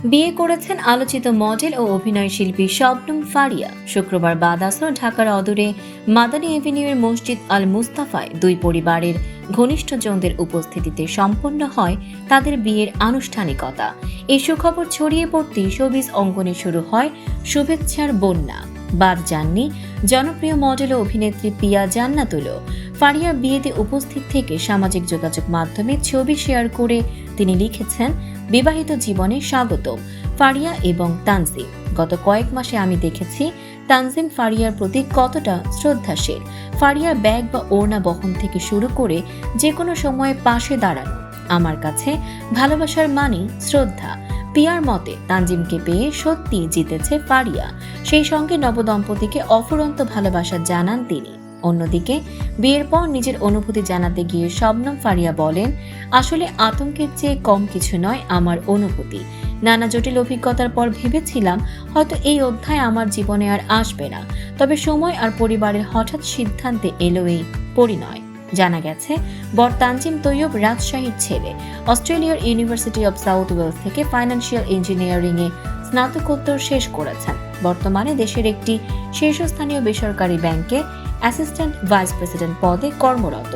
বিয়ে করেছেন আলোচিত মডেল ও অভিনয় শিল্পী শবনম ফারিয়া। শুক্রবার বাদ আসর ঢাকার অদূরে মাদানী এভিনিউয়ের মসজিদ আল মুস্তাফায় দুই পরিবারের ঘনিষ্ঠজনদের উপস্থিতিতে সম্পন্ন হয় তাদের বিয়ের আনুষ্ঠানিকতা। এই সুখবর ছড়িয়ে পড়তেই শোবিজ অঙ্গনে শুরু হয় শুভেচ্ছার বন্যা। বাদ যাননি জনপ্রিয় মডেল ও অভিনেত্রী পিয়া জান্নাতুলও। ফারিয়ার বিয়েতে উপস্থিত থেকে সামাজিক যোগাযোগ মাধ্যমে ছবি শেয়ার করে তিনি লিখেছেন, বিবাহিত জীবনে স্বাগতম ফারিয়া এবং তানজিম। গত কয়েক মাসে আমি দেখেছি তানজিম ফারিয়ার প্রতি কতটা শ্রদ্ধাশীল। ফারিয়ার ব্যাগ বা ওড়না বহন থেকে শুরু করে যে কোনো সময়ে পাশে দাঁড়ানো আমার কাছে ভালোবাসার মানে শ্রদ্ধা। পিয়ার মতে তানজিমকে পেয়ে সত্যি জিতেছে ফারিয়া। সেই সঙ্গে নবদম্পতিকে অফুরন্ত ভালোবাসা জানান তিনি। অন্যদিকে বিয়ের পর নিজের অনুভূতি জানাতে গিয়ে শবনম ফারিয়া বলেন, আসলে আতঙ্কের চেয়ে কম কিছু নয় আমার অনুভূতি। নানা জটিল অভিজ্ঞতার পর ভেবেছিলাম হয়তো এই অধ্যায় আমার জীবনে আর আসবে না, তবে সময় আর পরিবারের হঠাৎ সিদ্ধান্তে এলো এই পরিণয়। জানা গেছে বর তানজিম তৈয়ব রাজশাহীর ছেলে। অস্ট্রেলিয়ার ইউনিভার্সিটি অব সাউথ ওয়েলস থেকে ফাইন্যান্সিয়াল ইঞ্জিনিয়ারিংয়ে স্নাতকোত্তর শেষ করেছেন। বর্তমানে দেশের একটি শীর্ষস্থানীয় বেসরকারি ব্যাংকে অ্যাসিস্ট্যান্ট ভাইস প্রেসিডেন্ট পদে কর্মরত।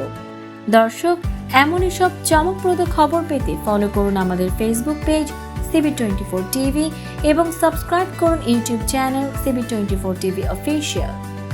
দর্শক, এমনই সব চমকপ্রদ খবর পেতে ফলো করুন আমাদের ফেসবুক পেজ CB24 TV এবং সাবস্ক্রাইব করুন YouTube channel CB24 TV official.